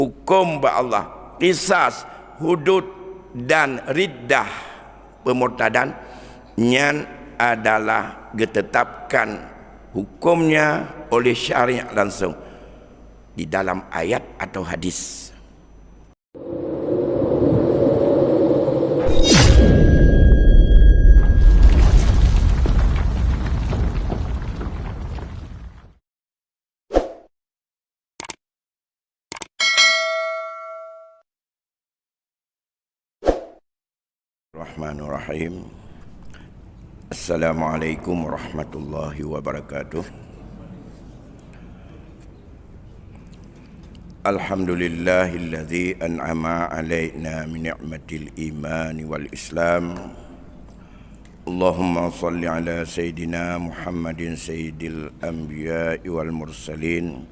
hukum ba Allah, qisas, hudud dan riddah pemurtadan nyan adalah ditetapkan hukumnya oleh syariat langsung di dalam ayat atau hadis. Bismillahirrahmanirrahim. Assalamualaikum warahmatullahi wabarakatuh. Alhamdulillahilladzi an'ama alaina min ni'matil iman wal islam. Allahumma salli ala sayyidina Muhammadin sayyidil anbiya'i wal mursalin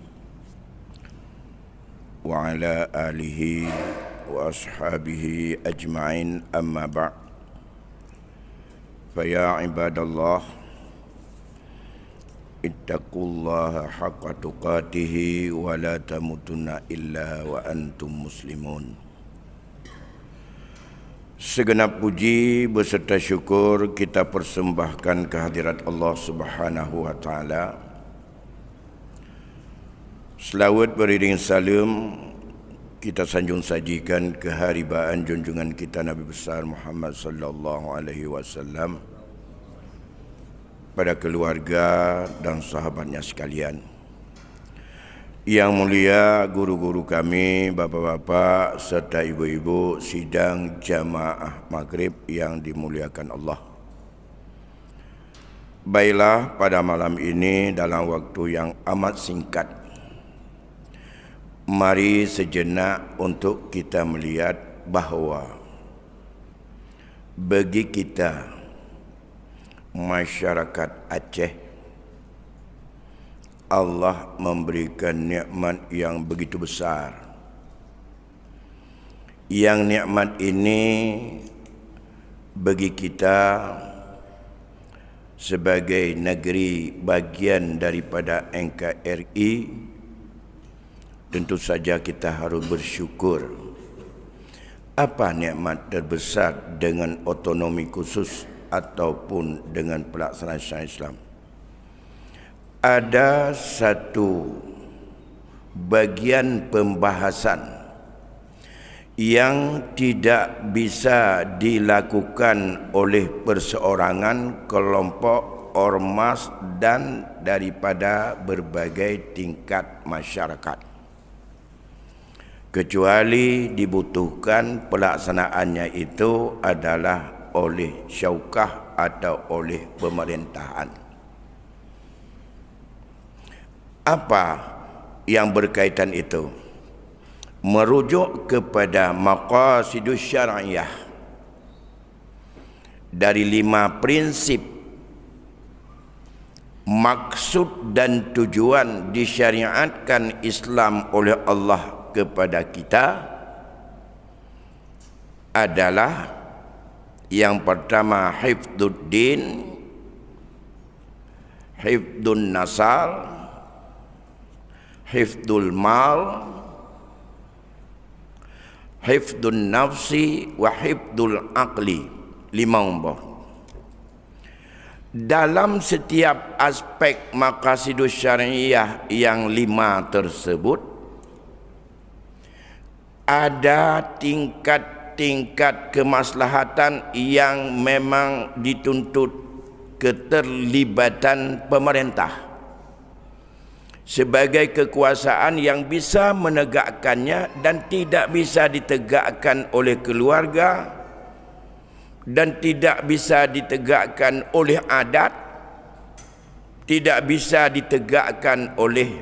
wa ala alihi wa ashabihi ajma'in, amma ba'd. Faya ibadallah, ittaqullaha haqqa tuqatihi wa la tamutunna illa wa antum muslimun. Segenap puji beserta syukur kita persembahkan kehadirat Allah Subhanahu wa taala. Selawat beriring salam kita sanjung sajikan keharibaan junjungan kita Nabi besar Muhammad sallallahu alaihi wasallam pada keluarga dan sahabatnya sekalian. Yang mulia guru-guru kami, bapak-bapak serta ibu-ibu sidang jamaah maghrib yang dimuliakan Allah. Baiklah, pada malam ini dalam waktu yang amat singkat, mari sejenak untuk kita melihat bahawa bagi kita masyarakat Aceh, Allah memberikan nikmat yang begitu besar. Yang nikmat ini bagi kita sebagai negeri bagian daripada NKRI, tentu saja kita harus bersyukur. Apa nikmat terbesar dengan otonomi khusus ataupun dengan pelaksanaan syariat Islam? Ada satu bagian pembahasan yang tidak bisa dilakukan oleh perseorangan, kelompok, ormas dan daripada berbagai tingkat masyarakat, kecuali dibutuhkan pelaksanaannya itu adalah oleh syaukah atau oleh pemerintahan. Apa yang berkaitan itu? Merujuk kepada maqasidus syar'iyah dari 5 prinsip maksud dan tujuan disyariatkan Islam oleh Allah kepada kita adalah yang pertama hifdzuddin, hifdzun nasal, hifdzul mal, hifdzun nafsi wa hifdzul aqli. 5 umbah. Dalam setiap aspek maqasidus syariah yang 5 tersebut ada tingkat-tingkat kemaslahatan yang memang dituntut keterlibatan pemerintah sebagai kekuasaan yang bisa menegakkannya dan tidak bisa ditegakkan oleh keluarga dan tidak bisa ditegakkan oleh adat, tidak bisa ditegakkan oleh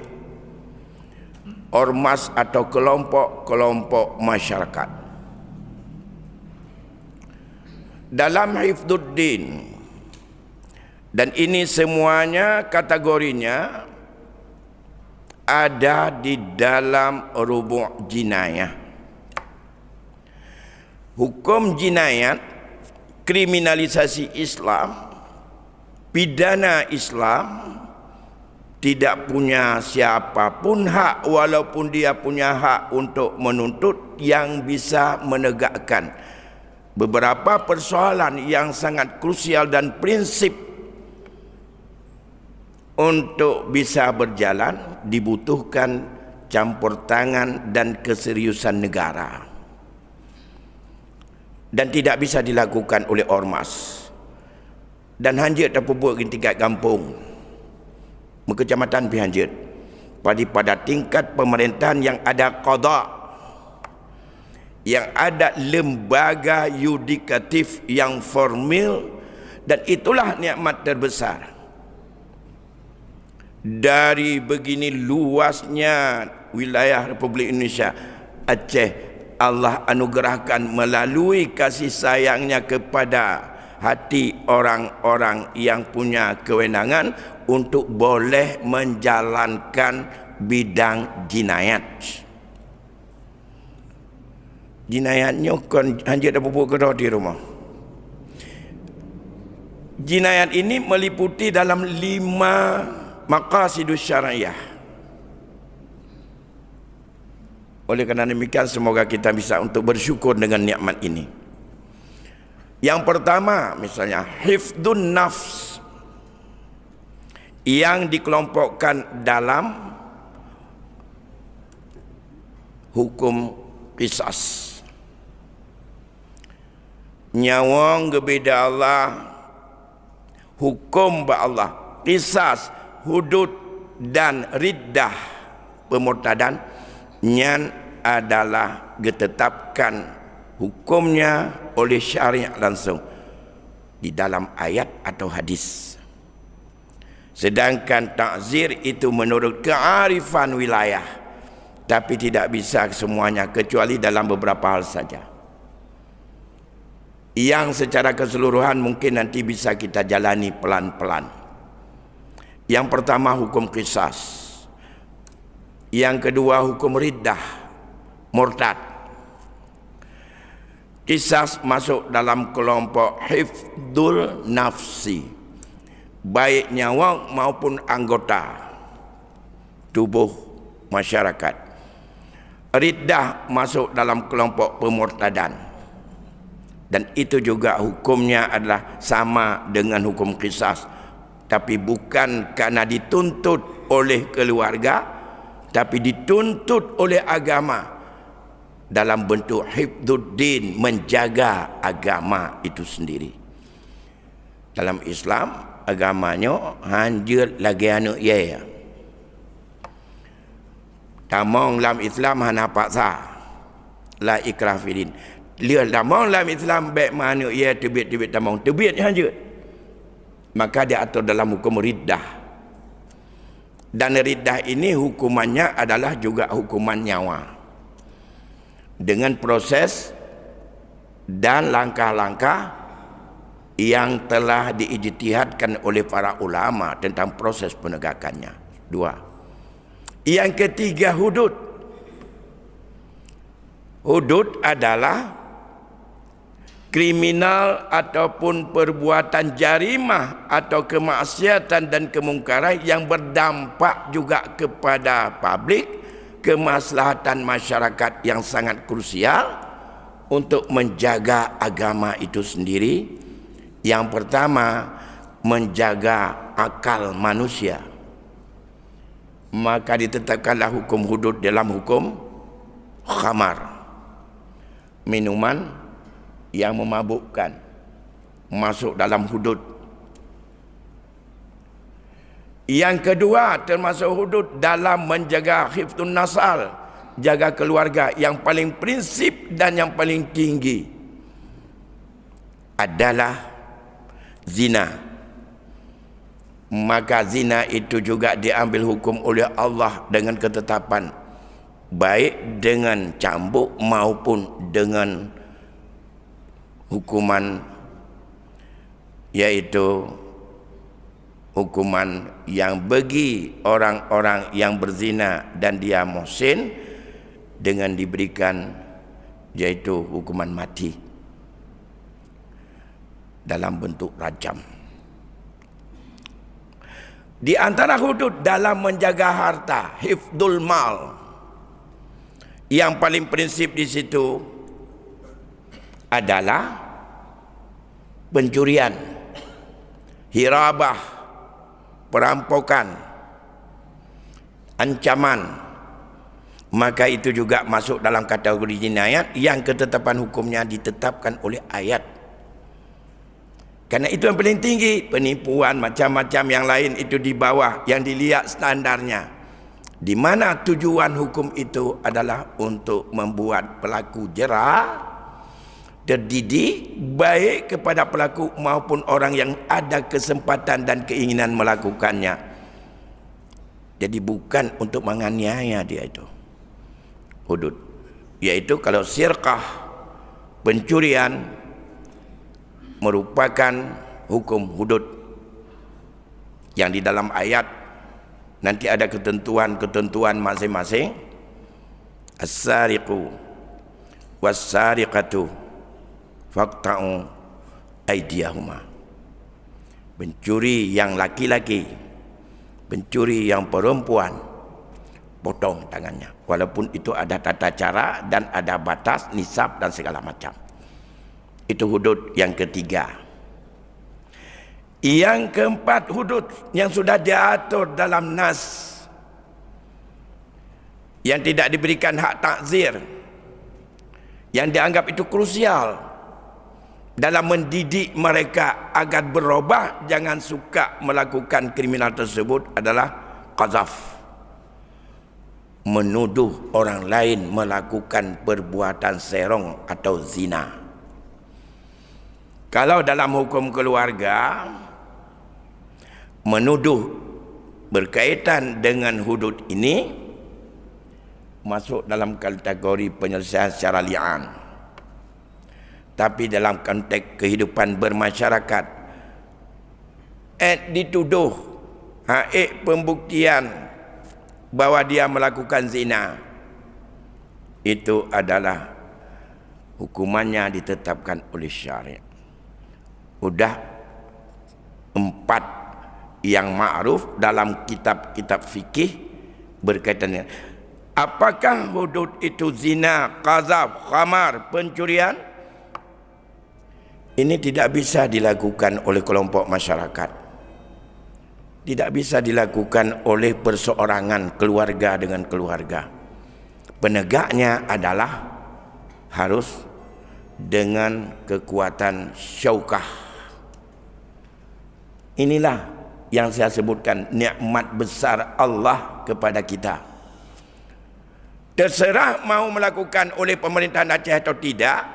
ormas atau kelompok-kelompok masyarakat. Dalam hifdzuddin, dan ini semuanya kategorinya ada di dalam rubu' jinayah. Hukum jinayat, kriminalisasi Islam, pidana Islam tidak punya siapapun hak, walaupun dia punya hak untuk menuntut, yang bisa menegakkan beberapa persoalan yang sangat krusial dan prinsip untuk bisa berjalan dibutuhkan campur tangan dan keseriusan negara, dan tidak bisa dilakukan oleh ormas dan hanjit terpupuk di tingkat kampung, kecamatan pi hanjit. Pada tingkat pemerintahan yang ada qada, yang ada lembaga yudikatif yang formal, dan itulah nikmat terbesar. Dari begini luasnya wilayah Republik Indonesia, Aceh, Allah anugerahkan melalui kasih sayangnya kepada hati orang-orang yang punya kewenangan untuk boleh menjalankan bidang jinayat. Jinayatnya kan hanya ada pupuk kedah di rumah. Jinayat ini meliputi dalam 5 maqasidus syariah. Oleh kerana demikian, semoga kita bisa untuk bersyukur dengan nikmat ini. Yang pertama, misalnya hifdun nafs, yang dikelompokkan dalam hukum qisas. Nyawang gebeda Allah, hukum ba Allah, qisas, hudud dan riddah, pemurtadan, nyan adalah ditetapkan hukumnya oleh syariat langsung di dalam ayat atau hadis. Sedangkan takzir itu menurut kearifan wilayah, tapi tidak bisa semuanya, kecuali dalam beberapa hal saja, yang secara keseluruhan mungkin nanti bisa kita jalani pelan-pelan. Yang pertama hukum qisas, yang kedua hukum riddah, murtad. Qisas masuk dalam kelompok hifdul nafsi, baik nyawa maupun anggota tubuh masyarakat. Riddah masuk dalam kelompok pemurtadan, dan itu juga hukumnya adalah sama dengan hukum qisas, tapi bukan karena dituntut oleh keluarga, tapi dituntut oleh agama dalam bentuk hifdzuddin, menjaga agama itu sendiri. Dalam Islam, agamanya hanjir lagi anu ya. Tamong dalam Islam hana paksa, la ikrah filin. Dia tamong dalam Islam baik manu ya tebit tamong tebit hanjir. Maka dia atur dalam hukum riddah. Dan riddah ini hukumannya adalah juga hukuman nyawa, dengan proses dan langkah-langkah yang telah diijtihadkan oleh para ulama tentang proses penegakannya. 2. Yang ketiga hudud. Hudud adalah kriminal ataupun perbuatan jarimah atau kemaksiatan dan kemungkaran yang berdampak juga kepada publik, kemaslahatan masyarakat yang sangat krusial untuk menjaga agama itu sendiri. Yang pertama, menjaga akal manusia. Maka ditetapkanlah hukum hudud dalam hukum khamar, minuman yang memabukkan, masuk dalam hudud. Yang kedua, termasuk hudud dalam menjaga hifdun nasal, jaga keluarga. Yang paling prinsip dan yang paling tinggi adalah zina. Maka zina itu juga diambil hukum oleh Allah dengan ketetapan, baik dengan cambuk maupun dengan hukuman, yaitu hukuman yang bagi orang-orang yang berzina dan dia muhsin dengan diberikan, yaitu hukuman mati dalam bentuk rajam. Di antara hudud dalam menjaga harta, hifdul mal, yang paling prinsip di situ adalah pencurian, hirabah, perampokan, ancaman. Maka itu juga masuk dalam kategori jinayat yang ketetapan hukumnya ditetapkan oleh ayat. Karena itu yang paling tinggi. Penipuan macam-macam yang lain itu di bawah, yang dilihat standarnya. Di mana tujuan hukum itu adalah untuk membuat pelaku jera, terdidik, baik kepada pelaku maupun orang yang ada kesempatan dan keinginan melakukannya. Jadi bukan untuk menganiaya dia itu. Hudud. Yaitu kalau sirqah, pencurian, merupakan hukum hudud yang di dalam ayat nanti ada ketentuan-ketentuan masing-masing. As-sariqu was-sariqatu faqta'u aydiyahuma. Pencuri yang laki-laki, pencuri yang perempuan, potong tangannya. Walaupun itu ada tata cara dan ada batas, nisab dan segala macam. Itu hudud yang ketiga. Yang keempat, hudud yang sudah diatur dalam nas, yang tidak diberikan hak takzir, yang dianggap itu krusial dalam mendidik mereka agar berubah, jangan suka melakukan kriminal tersebut, adalah qazaf. Menuduh orang lain melakukan perbuatan serong atau zina. Kalau dalam hukum keluarga, menuduh berkaitan dengan hudud ini masuk dalam kategori penyelesaian secara li'an. Tapi dalam konteks kehidupan bermasyarakat, dituduh, pembuktian bahwa dia melakukan zina, itu adalah hukumannya ditetapkan oleh syariat. Udah 4 yang ma'ruf dalam kitab-kitab fikih berkaitan dengan apakah hudud itu zina, qazaf, khamar, pencurian. Ini tidak bisa dilakukan oleh kelompok masyarakat, tidak bisa dilakukan oleh perseorangan, keluarga dengan keluarga. Penegaknya adalah harus dengan kekuatan syaukah. Inilah yang saya sebutkan nikmat besar Allah kepada kita. Terserah mau melakukan oleh pemerintahan Aceh atau tidak.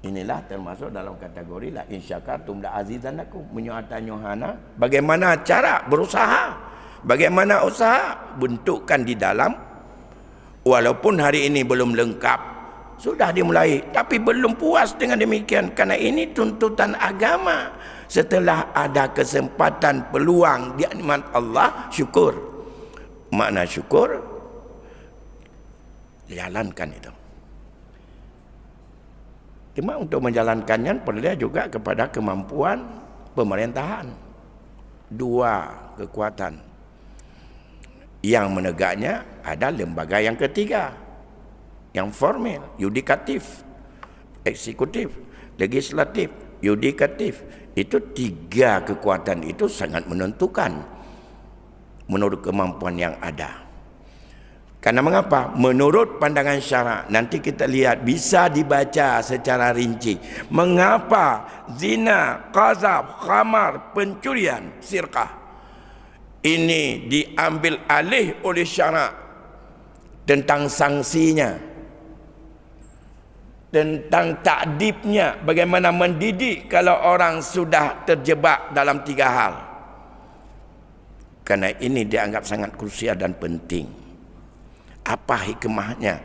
Inilah termasuk dalam kategori la in syakartum la azizannakum, menyuatan-nyuhana. Bagaimana cara berusaha? Bagaimana usaha? Bentukkan di dalam, walaupun hari ini belum lengkap, sudah dimulai, tapi belum puas dengan demikian, karena ini tuntutan agama. Setelah ada kesempatan, peluang, nikmat Allah, syukur. Makna syukur, jalankan itu. Cuma untuk menjalankannya perlu juga kepada kemampuan pemerintahan. 2 kekuatan. Yang menegaknya ada lembaga yang ketiga, yang formal, yudikatif, eksekutif, legislatif, yudikatif. Itu 3 kekuatan itu sangat menentukan menurut kemampuan yang ada. Karena mengapa? Menurut pandangan syarak, nanti kita lihat bisa dibaca secara rinci. Mengapa zina, qazaf, khamar, pencurian, sirqah ini diambil alih oleh syarak tentang sanksinya, tentang takdibnya, bagaimana mendidik kalau orang sudah terjebak dalam 3 hal. Karena ini dianggap sangat krusial dan penting. Apa hikmahnya?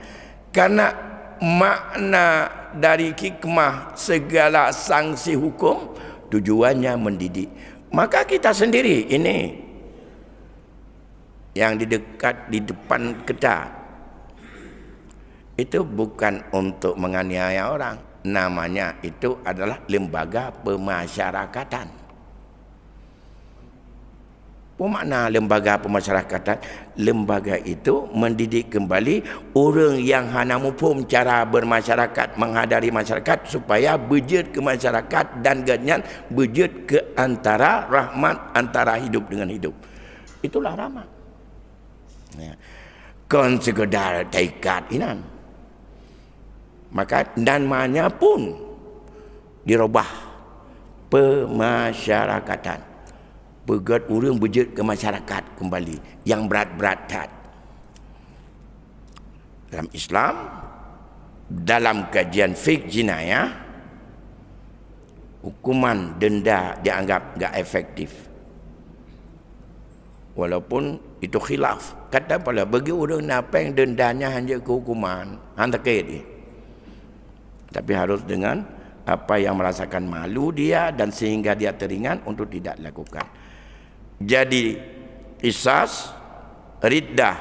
Karena makna dari hikmah segala sanksi hukum tujuannya mendidik. Maka kita sendiri ini yang di depan kita itu bukan untuk menganiaya orang. Namanya itu adalah lembaga pemasyarakatan. Apa makna lembaga pemasyarakatan? Lembaga itu mendidik kembali orang yang hana mupum cara bermasyarakat, menghadari masyarakat supaya berjut ke masyarakat dan ganyan berjut ke antara rahmat antara hidup dengan hidup. Itulah rahmat. Ya. Kon sekedar taikat inan. Maka namanya pun dirubah pemasyarakatan. Begat orang berjut ke masyarakat kembali yang berat-berat tak. Dalam Islam, dalam kajian fiqh jinayah, hukuman denda dianggap tak efektif. Walaupun itu khilaf. Kata pula bagi orang napeng dendanya hanya ke hukuman, hanya dia. Tapi harus dengan apa yang merasakan malu dia dan sehingga dia teringat untuk tidak lakukan. Jadi qisas, riddah,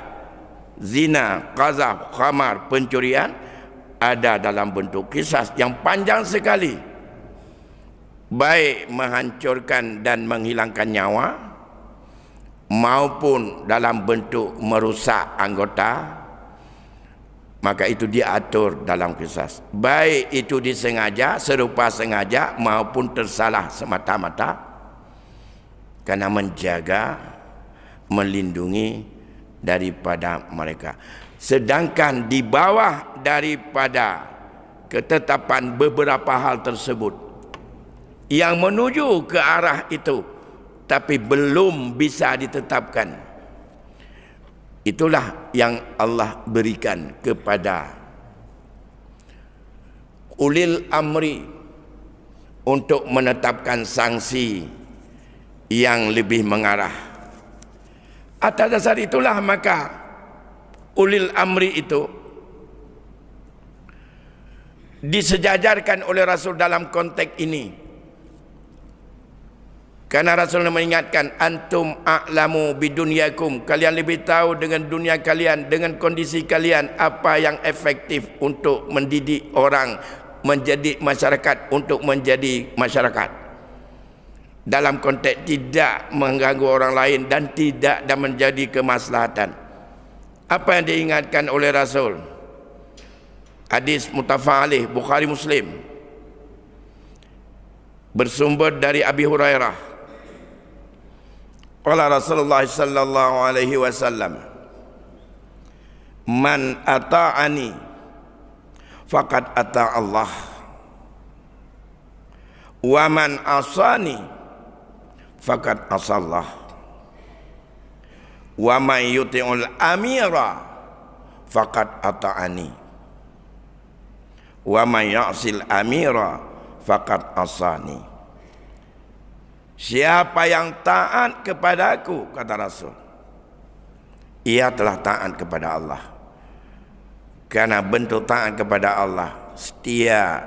zina, qazaf, khamar, pencurian ada dalam bentuk qisas yang panjang sekali. Baik menghancurkan dan menghilangkan nyawa maupun dalam bentuk merusak anggota, maka itu diatur dalam qisas. Baik itu disengaja, serupa sengaja maupun tersalah semata-mata, karena menjaga, melindungi daripada mereka. Sedangkan di bawah daripada ketetapan beberapa hal tersebut yang menuju ke arah itu tapi belum bisa ditetapkan, itulah yang Allah berikan kepada ulil amri untuk menetapkan sanksi yang lebih mengarah. Atas dasar itulah maka ulil amri itu disejajarkan oleh Rasul dalam konteks ini. Karena Rasul mengingatkan, antum a'lamu bidunyakum, kalian lebih tahu dengan dunia kalian, dengan kondisi kalian, apa yang efektif untuk mendidik orang menjadi masyarakat, untuk menjadi masyarakat dalam konteks tidak mengganggu orang lain dan tidak dan menjadi kemaslahatan. Apa yang diingatkan oleh Rasul? Hadis muttafaq alaih Bukhari Muslim, bersumber dari Abi Hurairah. Qala Rasulullah sallallahu alaihi wasallam, man ata'ani faqad ata Allah wa man asani faqad asallah wa man yuti'ul amira faqad ata'ani wa man ya'sil amira faqad asani. Siapa yang taat kepada aku, kata Rasul, ia telah taat kepada Allah. Karena bentuk taat kepada Allah setia,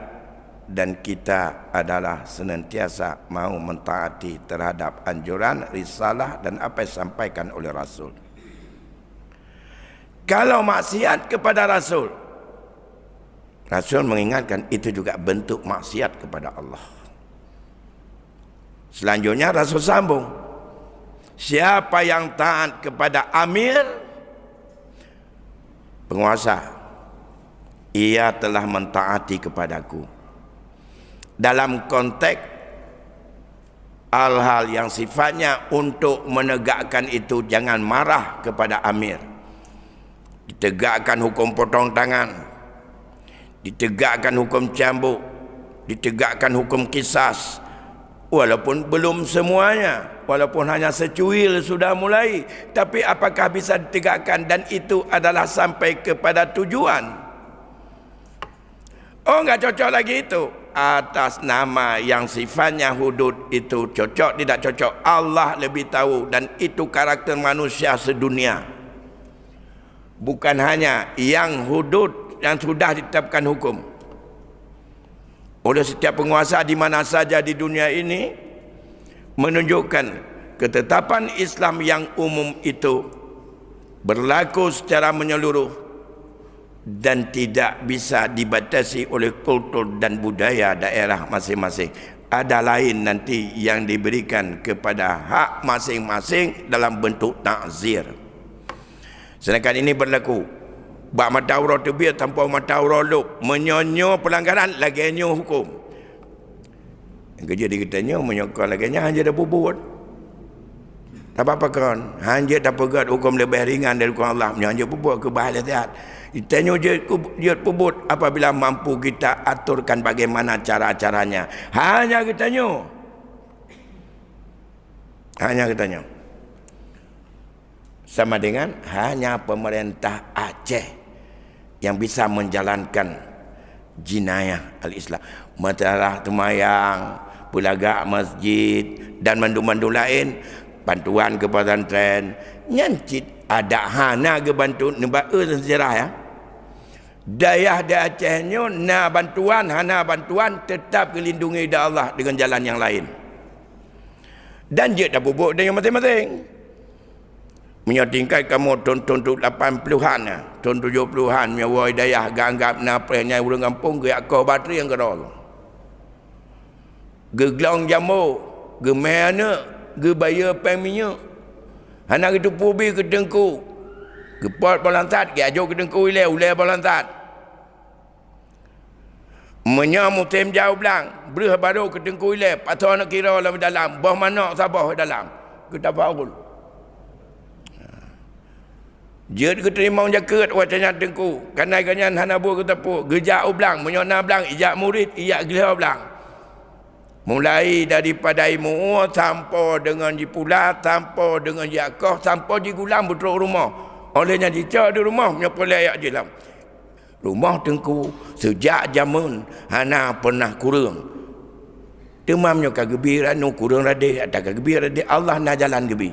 dan kita adalah senantiasa mau mentaati terhadap anjuran, risalah dan apa yang disampaikan oleh Rasul. Kalau maksiat kepada Rasul, Rasul mengingatkan itu juga bentuk maksiat kepada Allah. Selanjutnya Rasul sambung, siapa yang taat kepada amir, penguasa, ia telah mentaati kepadaku. Dalam konteks hal-hal yang sifatnya untuk menegakkan itu, jangan marah kepada amir. Ditegakkan hukum potong tangan, ditegakkan hukum cambuk, ditegakkan hukum qisas, walaupun belum semuanya, walaupun hanya secuil sudah mulai, tapi apakah bisa ditegakkan dan itu adalah sampai kepada tujuan? Oh, enggak cocok lagi itu. Atas nama yang sifatnya hudud itu cocok tidak cocok, Allah lebih tahu, dan itu karakter manusia sedunia. Bukan hanya yang hudud yang sudah ditetapkan hukum oleh setiap penguasa di mana saja di dunia ini, menunjukkan ketetapan Islam yang umum itu berlaku secara menyeluruh dan tidak bisa dibatasi oleh kultur dan budaya daerah masing-masing. ada lain nanti yang diberikan kepada hak masing-masing dalam bentuk takzir. Sedangkan ini berlaku bak mata aurah terbit tanpa mata aurah lub, menyonyo pelanggaran laganya hukum. Yang kerja dikatanya menyokong laganya hanya dah bubut. Tak apa-apa kan, hanya tak pegat hukum lebih ringan dari hukum Allah, hanya bubut ke bahaya sihat. Ditanya dia pebut apabila mampu kita aturkan bagaimana cara-caranya. Hanya kitanya. Hanya kitanya. Sama dengan hanya pemerintah Aceh yang bisa menjalankan jinayah al-Islam. Masalah temayang, pelagak masjid dan mandu-mandu lain, bantuan ke pesantren, nyancit ada hana ke bantu nebak sejarah ya. Dayah di Acehnya na bantuan, hana bantuan tetap dilindungi oleh Allah dengan jalan yang lain. Dan dia tak bubuk dengan masing-masing. Menyatingkai kamu tonton 80-an, tahun 70-an, nyawa dayah ganggap napanya urang kampung ke akau bateri yang kerol. Geglong jamu, gemana, gebaya peminya. Hana itu pubi ke dengku. Kepot balantat, ke ajo ke dengku ulai balantat. Menyamu tem jauh belang, berah baru ke dengku ulai, patah nak kira dalam, bah mana sabah dalam. Kita faul. Dia keterima jaket wacanya dengku. Kanai-kanyan hana buah ke tepuk. Gejak belang, menyona belang, ijak murid, ijak gelah belang. Mulai daripada imu sampai dengan jipula, sampai dengan jakoh, sampai di gulam betul rumah. Olehnya dicak di rumah, menyapoleh ayat jelam. Rumah tengku sejak zaman hana pernah kurang. Temamnya kegembiraan, kurang radih, ada kegembiraan radih, Allah nak jalan gebi.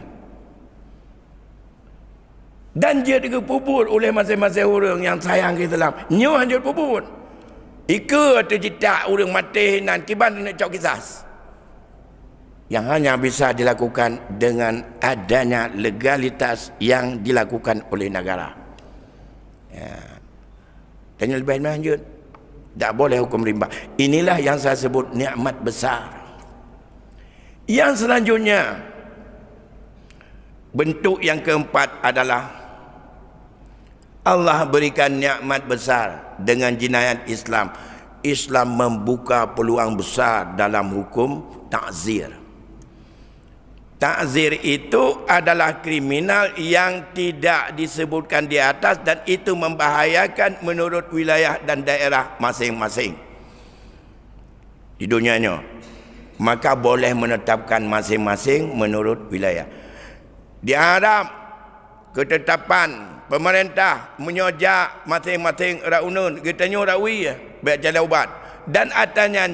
Dan dia dikepubur oleh masing-masing orang yang sayang ke Islam. Nyo hanya pubur. Ika atau jitak orang mati nan kiban nak cok kisas. Yang hanya bisa dilakukan dengan adanya legalitas yang dilakukan oleh negara. Ya. Dan lebih lanjut, tak boleh hukum rimba. Inilah yang saya sebut nikmat besar. Yang selanjutnya, bentuk yang keempat adalah Allah berikan nikmat besar dengan jinayat Islam. Islam membuka peluang besar dalam hukum takzir. Takzir itu adalah kriminal yang tidak disebutkan di atas dan itu membahayakan menurut wilayah dan daerah masing-masing. Di dunianya, maka boleh menetapkan masing-masing menurut wilayah. Di Arab, ketetapan pemerintah menyojak masing-masing raunun, katanya rawi baik jalan ubat. Dan atasnya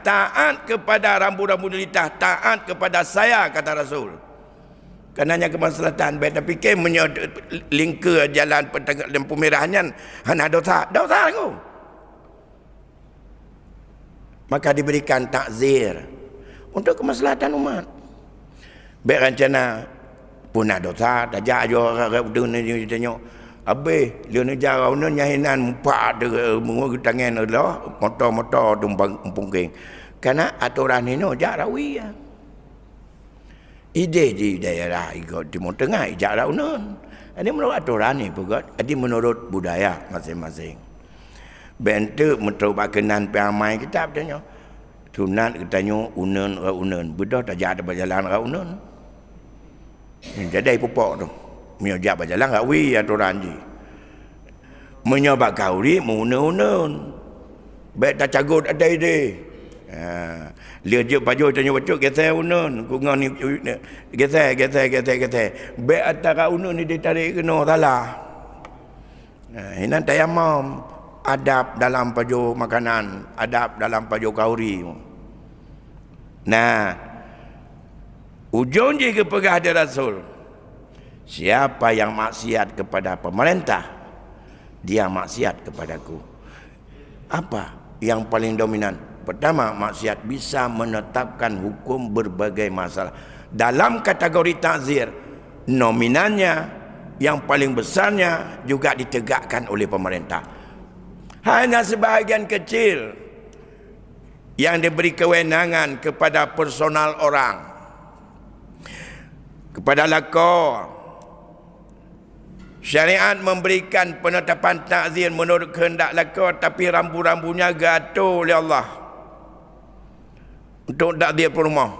taat kepada rambu-rambu jelitah, taat kepada saya, kata Rasul. Karenanya kemaslahatan baik tapi ke lingkar jalan petengah lampu merahnya hana dosa aku. Maka diberikan takzir untuk kemaslahatan umat. Baik rencana punah dosa tajak jo dunia ni tanya abe dia ni jarau ni nyahinan empat de mengu tangan Allah motor-motor tumpang pungking karena aturan ini jarawi ya ide di daerah ikut timur tengah jarau nun ini menurut aturan ni pugat jadi menurut budaya masing-masing bentuk mencoba kenan pamai kita tanya sunat katanya unen bedah tajak ada berjalan unen jadi pupuk tu menyojak berjalan kat wi aturan je menyobak kauri munun baik tak cagut ada ide lihat je baju tanya bacuk geser unun kungan ni geser baik antara unun ni ditarik kena salah ini tayamam adab dalam baju makanan adab dalam baju kauri nah ujung je kepada hadis Rasul, siapa yang maksiat kepada pemerintah, dia maksiat kepadaku. Apa yang paling dominan? Pertama, maksiat bisa menetapkan hukum berbagai masalah. Dalam kategori takzir, nominannya yang paling besarnya juga ditegakkan oleh pemerintah. Hanya sebahagian kecil yang diberi kewenangan kepada personal orang, kepada lakor. Syariat memberikan penetapan takzir menurut kehendak lakor, tapi rambu-rambunya gatur oleh Allah untuk takzir rumah.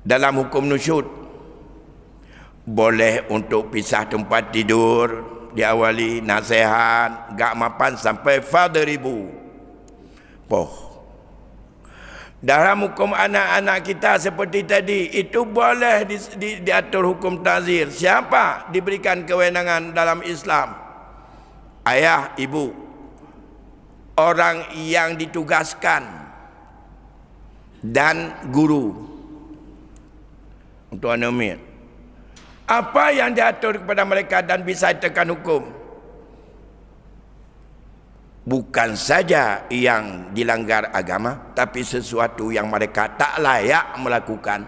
Dalam hukum nusyud, boleh untuk pisah tempat tidur, diawali nasihat, gak mapan sampai fadribu. Dalam hukum anak-anak kita seperti tadi, itu boleh diatur hukum takzir. Siapa diberikan kewenangan dalam Islam? Ayah, ibu, orang yang ditugaskan, dan guru untuk anak. Apa yang diatur kepada mereka dan bisa ditekan hukum? Bukan saja yang dilanggar agama, tapi sesuatu yang mereka tak layak melakukan,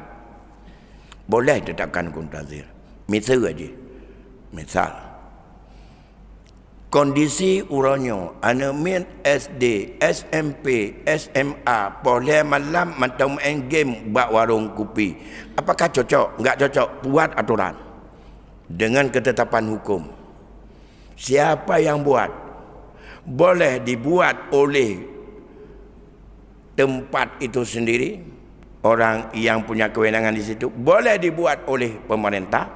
boleh ditetapkan hukum takzir. Misal kondisi uranyo anak SD, SMP, SMA boleh malam atau main game buat warung kopi. Apakah cocok? Enggak cocok. Buat aturan dengan ketetapan hukum. Siapa yang buat? Boleh dibuat oleh tempat itu sendiri, orang yang punya kewenangan di situ. Boleh dibuat oleh pemerintah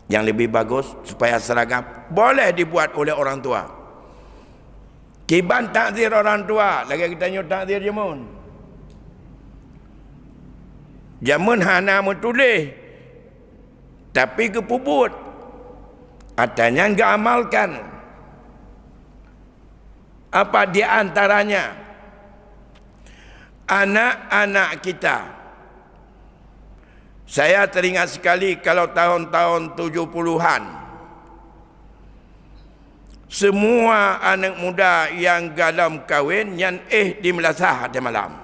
yang lebih bagus supaya seragam. Boleh dibuat oleh orang tua. Kiban takzir orang tua, lagi kita nyut takzir jamun. Jamun hana menulis, tapi kepuput. Atanya enggak amalkan. Apa di antaranya? Anak-anak kita. Saya teringat sekali kalau tahun-tahun 70-an. Semua anak muda yang galam kahwin yang di melasah di malam.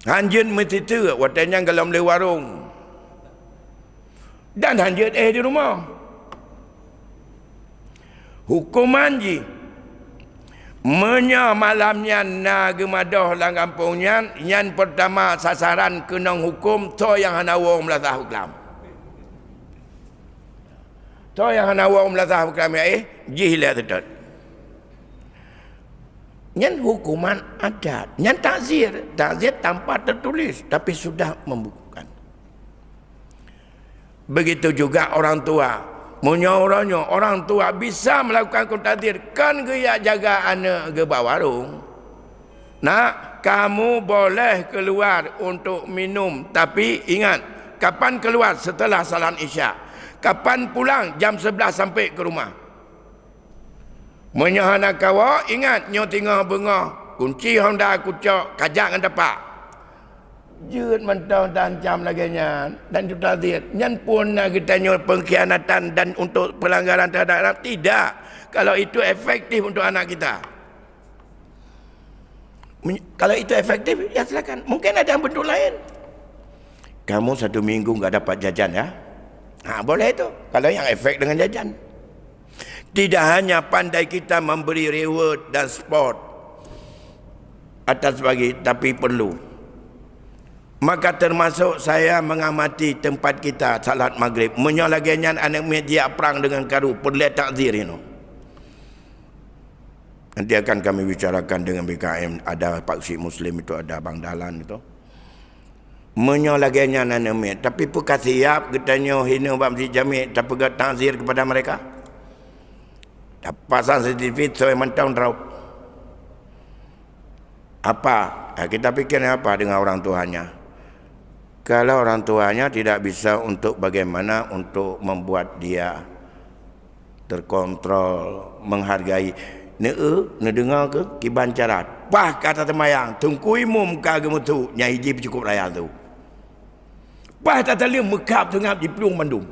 Hanjin mesti watanya galam le warung. Dan hanjin di rumah. Hukuman ji menya malamnya na gemadoh lang kampungnya, yang pertama sasaran kenang hukum to yang hanawa melasah hukum. To yang hanawa melasah hukum jihlah tetap. Yang hukuman adat, yang takzir tanpa tertulis tapi sudah membukukan. Begitu juga orang tua. Menyorongnya orang tua bisa melakukan hukum takzir, kan dia jaga anak ke warung. Nak, kamu boleh keluar untuk minum, tapi ingat, kapan keluar? Setelah salat Isya. Kapan pulang? Jam 11 sampai ke rumah. Menyahana kawa, ingat, nyo tinggal bengah, kunci Honda kucok, kajak ngan dapat. Jut mentau dan jam lagi dan juga takzir. Nyan pun kita nyol pengkhianatan dan untuk pelanggaran terhadap anak. Tidak. Kalau itu efektif untuk anak kita. Kalau itu efektif, ya silakan. Mungkin ada bentuk lain. Kamu 1 minggu enggak dapat jajan ya? Boleh itu. Kalau yang efek dengan jajan. Tidak hanya pandai kita memberi reward dan sport atas bagi, tapi perlu. Maka termasuk saya mengamati tempat kita salat maghrib. Menyolagenyan anak media perang dengan karu. Perlu takzir ini. Nanti akan kami bicarakan dengan BKM. Ada Paksi Muslim itu, ada Abang Dalan itu. Menyolagenyan anak media. Tapi pun siap katanya hina buat Masjid Jami'. Tapi takzir kepada mereka. Pasang sertifikat saya mentang raup. Apa? Kita fikir apa dengan orang tuanya? Kalau orang tuanya tidak bisa untuk bagaimana untuk membuat dia terkontrol, menghargai. Ne dengar ke kiban carat. Pah kata temayang, tungkui mum ka gemutu nyai ji cukup raya tu. Pah tak tahu mekap tengap di pelung Bandung.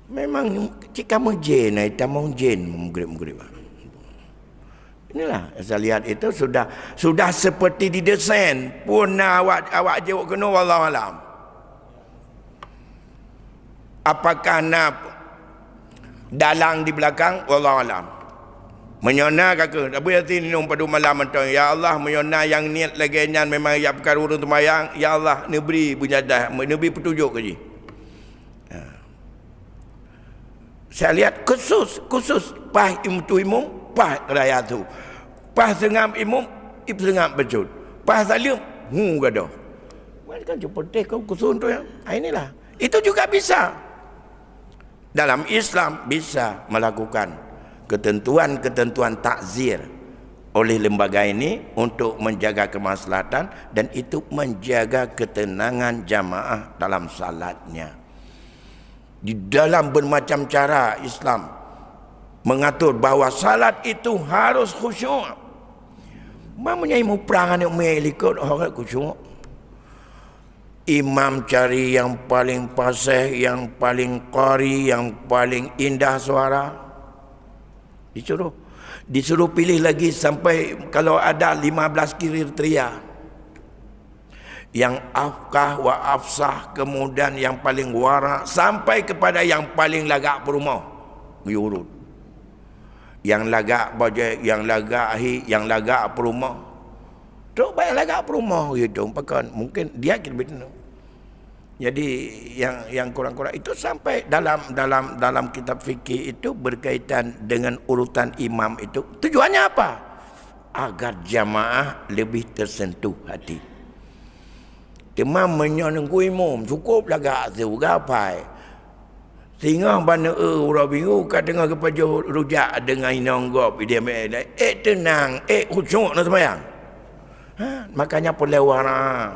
Memang jika menjen ai tamong jen menggrip-grip. Inilah saya lihat itu sudah seperti didesain pun awak jawab kena wallahu alam. Apakah nak dalang di belakang wallahu alam. Menyona kakak. Abu Yasin minum padu malam mentong. Ya Allah, menyona yang niat lagi nyan memang ya perkara urun temayang. Ya Allah, ni beri bunyadah, ni beri petunjuk ke ji. Saya lihat khusus pas imtu imum, pas raya tu. Pas sengam imum, sengam becut. Pas salim, gadoh. Kan jumpa teh kau khusus tu ya. Inilah. Itu juga bisa. Dalam Islam bisa melakukan ketentuan-ketentuan takzir oleh lembaga ini untuk menjaga kemaslahatan dan itu menjaga ketenangan jamaah dalam salatnya. Di dalam bermacam cara Islam mengatur bahawa salat itu harus khusyuk. Mamanya mau perangan yang melikut orang khusyuk. Imam cari yang paling fasih, yang paling qari, yang paling indah suara. Disuruh pilih lagi sampai kalau ada 15 kriteria. Yang afkah wa afsah, kemudian yang paling wara, sampai kepada yang paling lagak perumah. Diurut. Yang lagak bajai, yang lagak ahi, yang lagak perumah. Teruk banyak lagak perumah gitu. Mungkin dia kira-kira. Jadi yang kurang-kurang itu sampai dalam kitab fikih itu berkaitan dengan urutan imam itu. Tujuannya apa? Agar jamaah lebih tersentuh hati. Imam menunggu imam cukup lagak tu gapai. Sehingga bana orang bingung kat dengar kepada rujak dengan inanggop dia tenang, khusyuk nak sembahyang. Makanya boleh wara.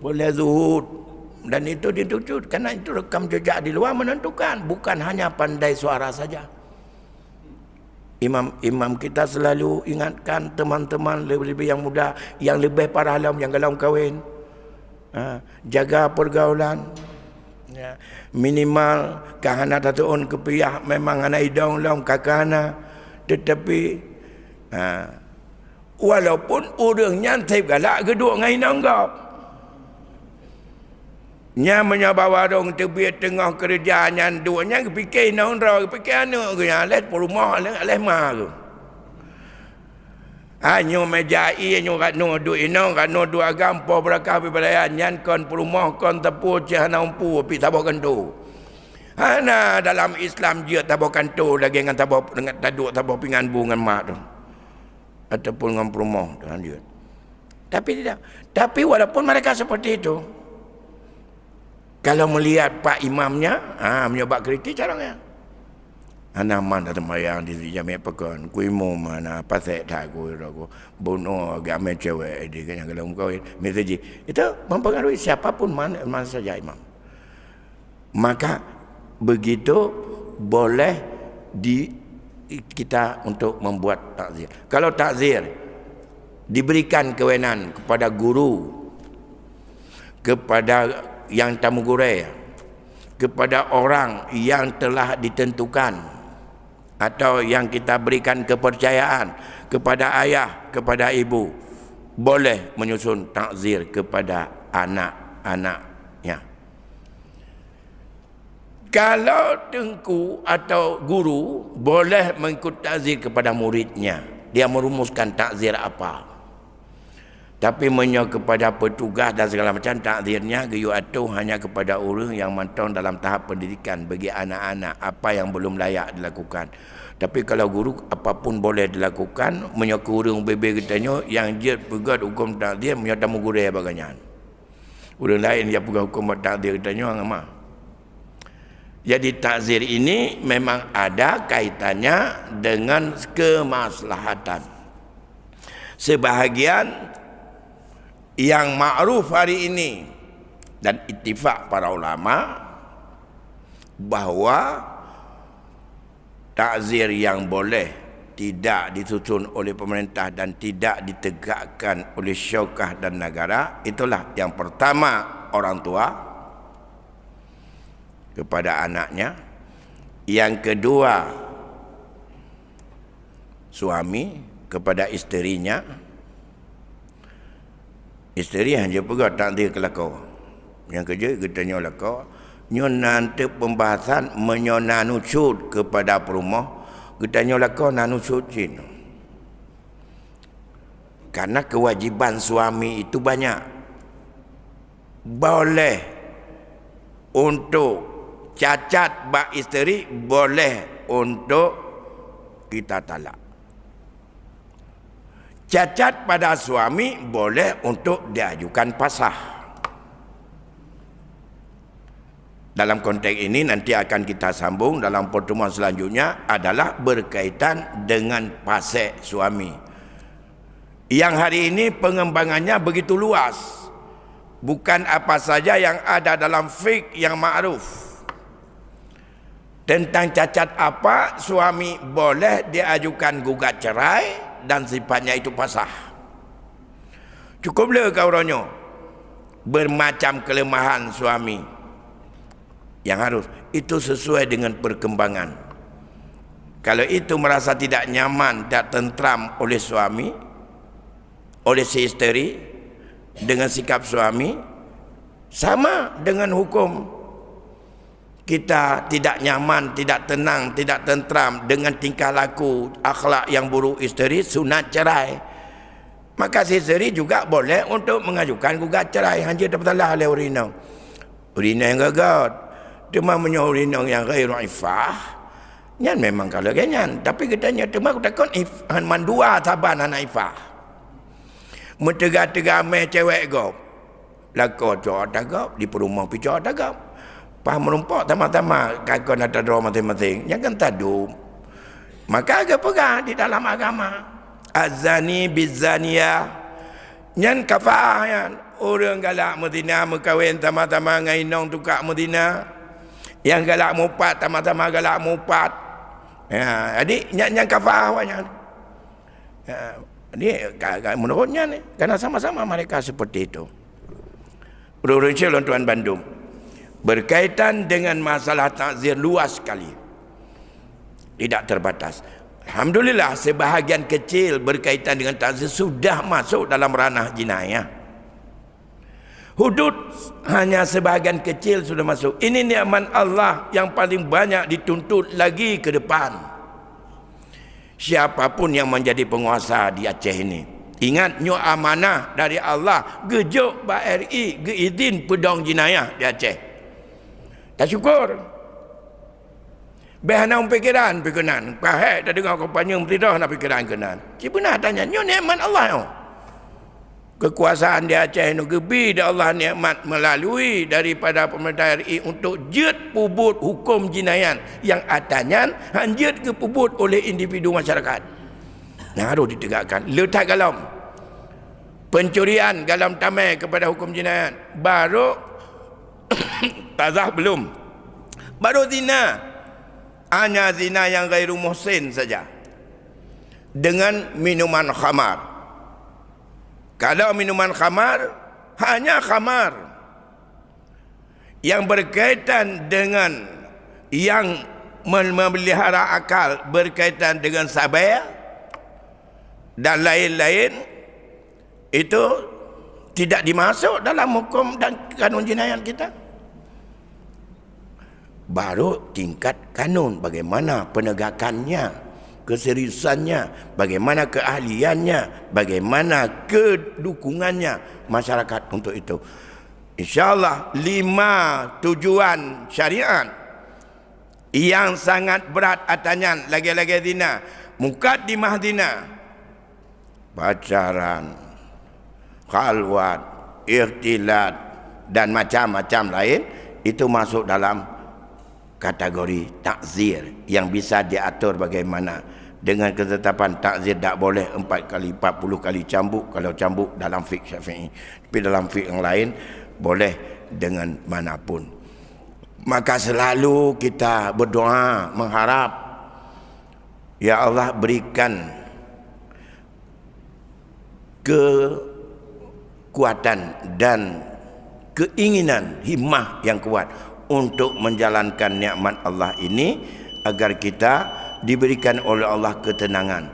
Boleh zuhud. Dan itu dituntut karena itu rekam jejak di luar menentukan, bukan hanya pandai suara saja. Imam kita selalu ingatkan teman-teman lebih yang muda, yang lebih para alam yang galau kahwin, jaga pergaulan, minimal kahana tatuun kepiah memang anak idong long kakana, tetapi walaupun orang nyantai galak geduk dengan inanggap. Nya menyabawa dong tebiat tengah kerjanya duanya kepikir naon ra kepikir anu ke alet rumah alet mah tu. Anyo mejai anyo kanu du ino kanu du agam po berakah belayan nyan kon rumah kon tepu cahana umpu pi tabokan tu. Hana dalam Islam dia tabokan tu lagi dengan tabok dengan taduk tabok pingan bungan mak tu. Ataupun dengan rumah dengan dia. Tapi tidak. Tapi walaupun mereka seperti itu, kalau melihat pak imamnya, menyebab kritik caranya. Anak mana temayang di jamiat pekan, ku imam mana pasal tak ku bunuh agama cewek di kan kalau kawin, mesej itu mempengaruhi siapapun mana saja imam. Maka begitu boleh kita untuk membuat takzir. Kalau takzir diberikan kewenangan kepada guru, kepada yang tamu gurai, kepada orang yang telah ditentukan atau yang kita berikan kepercayaan, kepada ayah, kepada ibu, boleh menyusun takzir kepada anak-anaknya. Kalau tengku atau guru boleh mengikut takzir kepada muridnya, dia merumuskan takzir apa. Tapi kepada petugas dan segala macam takzirnya geyu atuh hanya kepada orang yang mantong dalam tahap pendidikan bagi anak-anak apa yang belum layak dilakukan. Tapi kalau guru apapun boleh dilakukan ke orang bebe katanya yang dia pegat hukum takzir tamu guru bagainya. Orang lain dia pegang hukum takzir katanya ngama. Jadi takzir ini memang ada kaitannya dengan kemaslahatan. Sebahagian yang ma'ruf hari ini dan ittifaq para ulama bahawa takzir yang boleh tidak disusun oleh pemerintah dan tidak ditegakkan oleh syukah dan negara, itulah yang pertama orang tua kepada anaknya, yang kedua suami kepada isterinya. Isteri hanya pegang takdir kelakau. Yang kerja katanya lakau. Nyo nanti pembahasan menyona nucud kepada perumah. Gedanya lakon nanu suci. Karena kewajiban suami itu banyak. Boleh untuk cacat bak isteri, boleh untuk kita talak. Cacat pada suami boleh untuk diajukan pasah. Dalam konteks ini nanti akan kita sambung dalam pertemuan selanjutnya adalah berkaitan dengan pasek suami. Yang hari ini pengembangannya begitu luas. Bukan apa saja yang ada dalam fiqh yang ma'ruf. Tentang cacat apa suami boleh diajukan gugat cerai dan sifatnya itu pasah. Cukuplah kauranyo bermacam kelemahan suami yang harus itu sesuai dengan perkembangan. Kalau itu merasa tidak nyaman, tak tentram oleh suami, oleh si isteri dengan sikap suami, sama dengan hukum kita tidak nyaman, tidak tenang, tidak tentram dengan tingkah laku akhlak yang buruk isteri, sunat cerai. Maka si isteri juga boleh untuk mengajukan gugat cerai. Hanya dapat salah oleh urina yang gagal. Cuma menyorinong yang ghairu ifah. Nyan memang kalau ganyan. Tapi katanya cuma aku takut mandua taban anak ifah. Mentega-tega meh cewek go. Lako cowok tagap. Di perumah pi cowok tagap. Paham merumpak sama-sama. Kakon ada doa masing-masing. Yang kan tadu. Maka agak pegang di dalam agama. Azani bizaniyah. Nyan kafa'ah yan. Orang galak Medina berkahwin sama-sama ngainong tukak Medina. Yang galak mupat sama-sama galak mupat. Ya, jadi yang kafah awaknya. Ya, ini menurutnya ni karena sama-sama mereka seperti itu. Urus-urus Tuan Bandung berkaitan dengan masalah takzir luas sekali. Tidak terbatas. Alhamdulillah sebahagian kecil berkaitan dengan takzir sudah masuk dalam ranah jinayah. Hudud hanya sebahagian kecil sudah masuk. Ini nikmat Allah yang paling banyak dituntut lagi ke depan. Siapapun yang menjadi penguasa di Aceh ini, ingat nyu amanah dari Allah, gejuk BRI, geizin pedang jinayah di Aceh. Tak syukur. Behana pikiran pikenan. Kahek dah dengar kampanye menteri nak pikiran kenan. Cik benar tanya, nyu nikmat Allah yo. Kekuasaan di Aceh ini gebi dah Allah nikmat melalui daripada pemerintah RI untuk jet pubut hukum jinayah yang atanyan hanjut ke pubut oleh individu masyarakat. Yang harus ditegakkan. Letak galam pencurian galam tamai kepada hukum jinayah. Baru tazah belum. Baru zina. Hanya zina yang ghairu muhsin saja. Dengan minuman khamar. Kalau minuman khamar, hanya khamar yang berkaitan dengan yang memelihara akal, berkaitan dengan sabar dan lain-lain, itu tidak dimasuk dalam hukum dan kanun jinayah kita. Baru tingkat kanun, bagaimana penegakannya, keseriusannya, bagaimana keahliannya, bagaimana kedukungannya masyarakat untuk itu. InsyaAllah 5 tujuan syariat yang sangat berat atannya lagi-lagi zina, mukaddimah zina, pacaran, khalwat, ikhtilat dan macam-macam lain, itu masuk dalam kategori takzir yang bisa diatur bagaimana. Dengan ketetapan takzir tak boleh 4 kali 40 kali cambuk kalau cambuk dalam fiqh Syafi'i, tapi dalam fiqh yang lain boleh dengan manapun. Maka selalu kita berdoa mengharap, ya Allah berikan kekuatan dan keinginan himmah yang kuat untuk menjalankan nikmat Allah ini, agar kita diberikan oleh Allah ketenangan.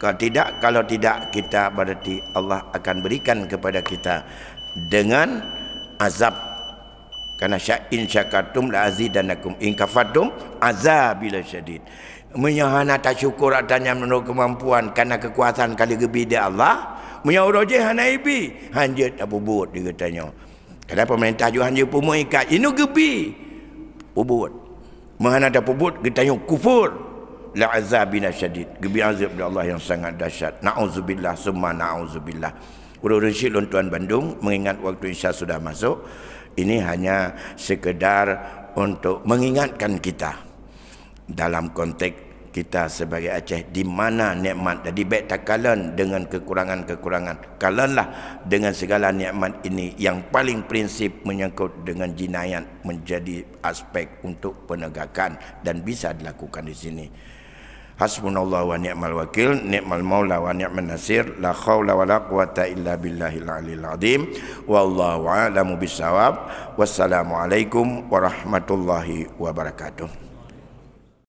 Kalau tidak kita berarti Allah akan berikan kepada kita dengan azab. Karena in syakartum la azidannakum, in kafartum azabil syadid. Menyahana tak syukur adanya menurut kemampuan karena kekuasaan kali gebi dia Allah. Menyahur je hana ibi. Hanjut apa buat dia katanya. Kalau pemerintah juga hanjut pumui ikat. Ini gebi. Ubud. Mahana tak ubud katanya kufur. La azabina syadid. Gebi azab dari Allah yang sangat dahsyat. Na'udzubillah summa na'udzubillah. Urus silun Tuan Bandung mengingat waktu Isya sudah masuk. Ini hanya sekedar untuk mengingatkan kita dalam konteks kita sebagai Aceh di mana nikmat. Jadi baik tak kalan dengan kekurangan-kekurangan, kalanlah dengan segala nikmat ini yang paling prinsip menyangkut dengan jinayat menjadi aspek untuk penegakan dan bisa dilakukan di sini. Hasbunallah wa ni'mal wakil, ni'mal maula wa ni'man nasir, la khawla wa la quwata illa billahil aliyil azim. Wallahu a'lamu bissawab. Wassalamualaikum warahmatullahi wabarakatuh.